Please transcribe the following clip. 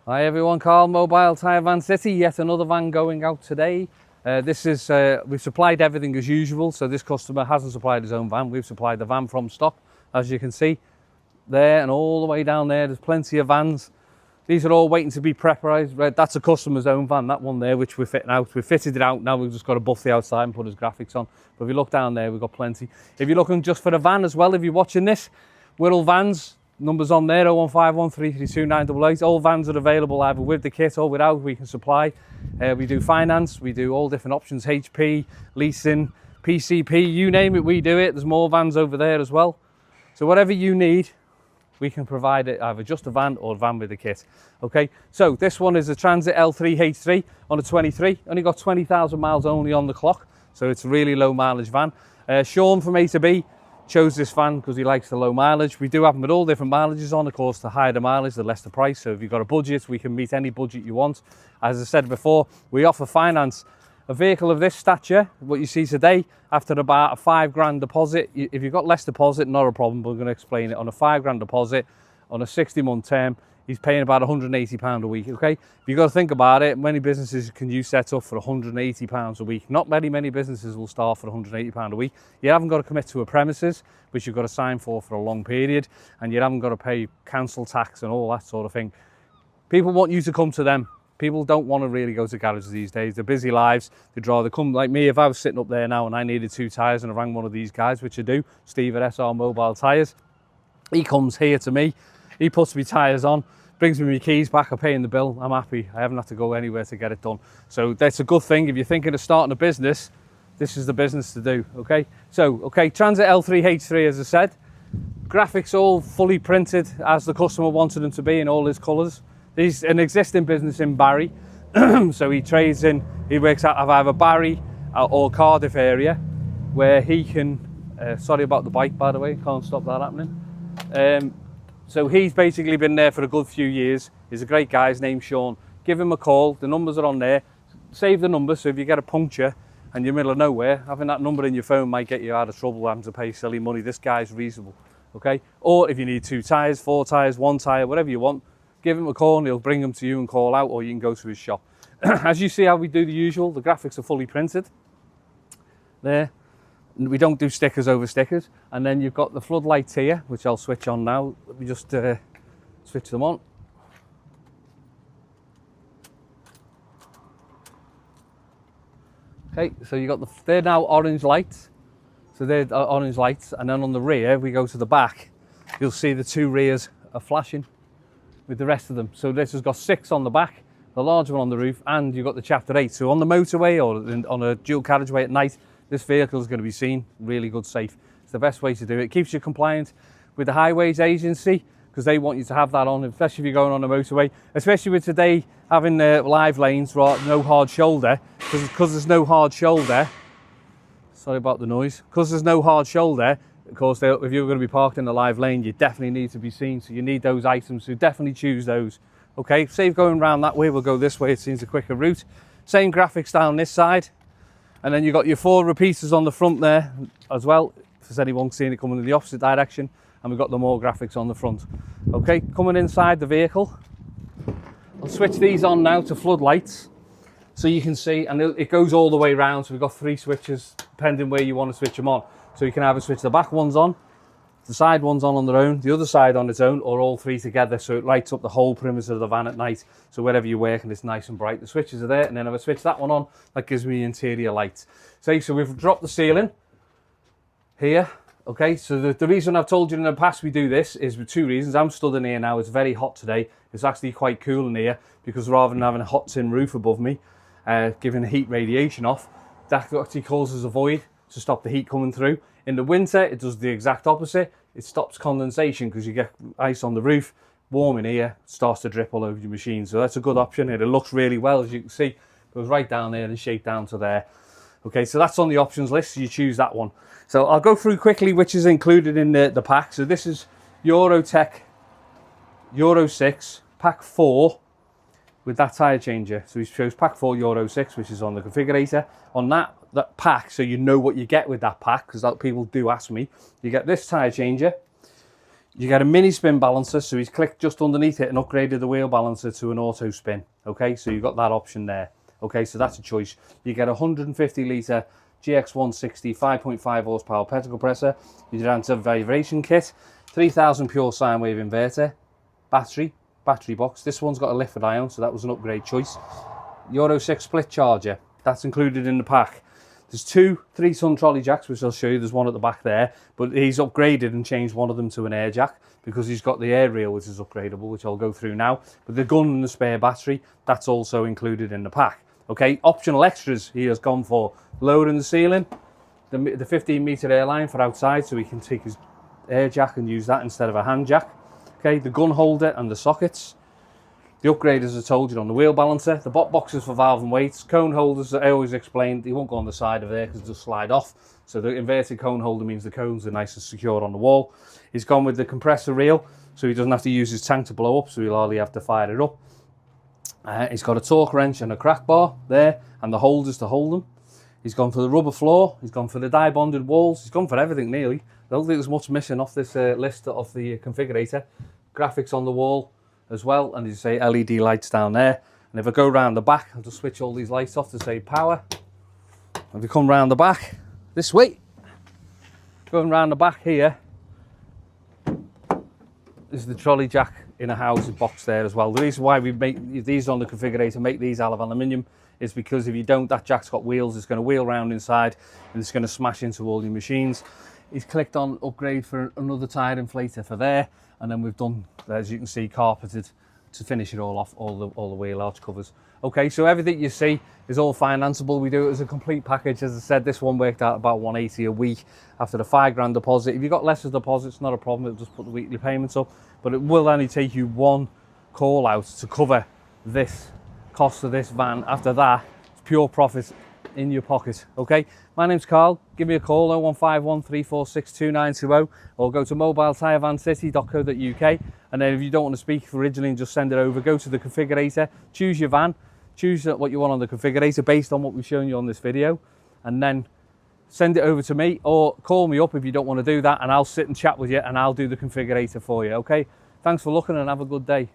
Hi everyone, Carl, Mobile Tyre Van City, yet another van going out today. We've supplied everything as usual, so this customer hasn't supplied his own van. We've supplied the van from stock, as you can see there, and all the way down there, there's plenty of vans. These are all waiting to be pressurized. Right, that's a customer's own van, that one there, which we're fitting out. We've fitted it out, now we've just got to buff the outside and put his graphics on. But if you look down there, we've got plenty. If you're looking just for a van as well, if you're watching this, Whirl Vans, numbers on there, 0151 332 988. All vans are available either with the kit or without, we can supply. We do finance, we do all different options, HP, leasing, PCP, you name it, we do it. There's more vans over there as well. So whatever you need, we can provide it, either just a van or a van with the kit. Okay, so this one is a Transit L3H3 on a 23, only got 20,000 miles only on the clock, so it's a really low mileage van. Sean from A to B chose this van because he likes the low mileage. We do have them with all different mileages on. Of course, the higher the mileage, the less the price. So if you've got a budget, we can meet any budget you want. As I said before, we offer finance. A vehicle of this stature, what you see today, after about a £5,000 deposit, if you've got less deposit, not a problem, but we're going to explain it. On a £5,000 deposit, on a 60-month term, he's paying about £180 a week, okay? You've got to think about it, many businesses can you set up for £180 a week. Not many businesses will start for £180 a week. You haven't got to commit to a premises, which you've got to sign for a long period, and you haven't got to pay council tax and all that sort of thing. People want you to come to them. People don't want to really go to garages these days. They're busy lives. They'd rather come, like me, if I was sitting up there now and I needed 2 tyres and I rang one of these guys, which I do, Steve at SR Mobile Tyres, he comes here to me, he puts me tyres on, brings me my keys back, I pay him the bill, I'm happy. I haven't had to go anywhere to get it done. So that's a good thing. If you're thinking of starting a business, this is the business to do, okay? So, okay, Transit L3H3, as I said, graphics all fully printed as the customer wanted them to be in all his colours. He's an existing business in Barry, so he trades in, he works out of either Barry or Cardiff area, where he can, sorry about the bike by the way, can't stop that happening. So he's basically been there for a good few years. He's a great guy, his name's Sean. Give him a call, the numbers are on there. Save the number, so if you get a puncture and you're in the middle of nowhere, having that number in your phone might get you out of trouble having to pay silly money. This guy's reasonable, okay? Or if you need 2 tyres, 4 tyres, 1 tyre, whatever you want, give him a call and he'll bring them to you and call out, or you can go to his shop. As you see how we do the usual, the graphics are fully printed. There. We don't do stickers over stickers. And then you've got the floodlights here, which I'll switch on now. Let me just switch them on. Okay, so you got they're now orange lights. So they're orange lights. And then on the rear, we go to the back, you'll see the 2 rears are flashing with the rest of them. So this has got 6 on the back, the large one on the roof, and you've got the chapter 8. So on the motorway or on a dual carriageway at night, this vehicle is going to be seen really good, safe. It's the best way to do it. It keeps you compliant with the highways agency because they want you to have that on, especially if you're going on a motorway, especially with today having live lanes, right, no hard shoulder, because there's no hard shoulder. Sorry about the noise. Because there's no hard shoulder, of course, if you're going to be parked in a live lane, you definitely need to be seen. So you need those items, so definitely choose those. Okay, save going around that way, we'll go this way, it seems a quicker route. Same graphics down this side. And then you've got your 4 repeaters on the front there as well, if there's anyone seeing it coming in the opposite direction. And we've got the more graphics on the front. Okay, coming inside the vehicle. I'll switch these on now to floodlights, so you can see, and it goes all the way around. So we've got 3 switches, depending where you want to switch them on. So you can either switch the back ones on, the side ones on their own, the other side on its own, or all 3 together, so it lights up the whole perimeter of the van at night. So wherever you're working, it's nice and bright. The switches are there, and then if I switch that one on, that gives me interior lights. So we've dropped the ceiling here. Okay, so the reason I've told you in the past we do this is for 2 reasons. I'm stood in here now, it's very hot today. It's actually quite cool in here, because rather than having a hot tin roof above me, giving the heat radiation off, that actually causes a void to stop the heat coming through. In the winter, it does the exact opposite. It stops condensation because you get ice on the roof, warm in here, starts to drip all over your machine. So that's a good option. It looks really well, as you can see. It goes right down there and shake down to there. Okay, so that's on the options list, so you choose that one. So I'll go through quickly which is included in the pack. So this is Eurotech Euro 6, pack 4, with that tyre changer. So he shows pack 4 Euro 6, which is on the configurator. On that pack, so you know what you get with that pack, because people do ask me, you get this tyre changer, You get a mini spin balancer, so he's clicked just underneath it and upgraded the wheel balancer to an auto spin. Okay, so you've got that option there. Okay, so that's a choice. You get a 150 litre GX160 5.5 horsepower petrol compressor. You do anti-vibration kit, 3000 pure sine wave inverter, battery box. This one's got a lithium ion, so that was an upgrade choice. Euro 6 split charger, that's included in the pack. There's 2 3-ton trolley jacks, which I'll show you. There's one at the back there, but he's upgraded and changed one of them to an air jack because he's got the air rail, which is upgradable, which I'll go through now. But the gun and the spare battery, that's also included in the pack. Okay, optional extras he has gone for: lower in the ceiling, the 15-metre airline for outside, so he can take his air jack and use that instead of a hand jack. Okay, the gun holder and the sockets. The upgrade, as I told you, on the wheel balancer. The bot boxes for valve and weights. Cone holders, I always explained, they won't go on the side of there because they'll slide off. So the inverted cone holder means the cones are nice and secure on the wall. He's gone with the compressor reel, so he doesn't have to use his tank to blow up, so he'll hardly have to fire it up. He's got a torque wrench and a crack bar there, and the holders to hold them. He's gone for the rubber floor. He's gone for the Diabonded walls. He's gone for everything, nearly. I don't think there's much missing off this list of the configurator. Graphics on the wall as well, and you say LED lights down there. And if I go around the back, I'll just switch all these lights off to say power. If we come round the back this way, going round the back here is the trolley jack in a housing box there as well. The reason why we make these on the configurator, make these out of aluminium, is because if you don't, that jack's got wheels, it's going to wheel round inside and it's going to smash into all your machines. He's clicked on upgrade for another tyre inflator for there, and then we've done, as you can see, carpeted to finish it all off, all the wheel arch covers. Okay, so everything you see is all financeable. We do it as a complete package. As I said, this one worked out about 180 a week after the £5 deposit. If you've got less of a deposit, it's not a problem. It'll just put the weekly payments up, but it will only take you one call out to cover this cost of this van. After that, it's pure profit in your pocket. Okay, my name's Carl. Give me a call, 0151 346 2920, or go to mobiletirevancity.co.uk. and then if you don't want to speak originally and just send it over, go to the configurator, choose your van, choose what you want on the configurator based on what we've shown you on this video, and then send it over to me, or call me up if you don't want to do that, and I'll sit and chat with you and I'll do the configurator for you. Okay, thanks for looking and have a good day.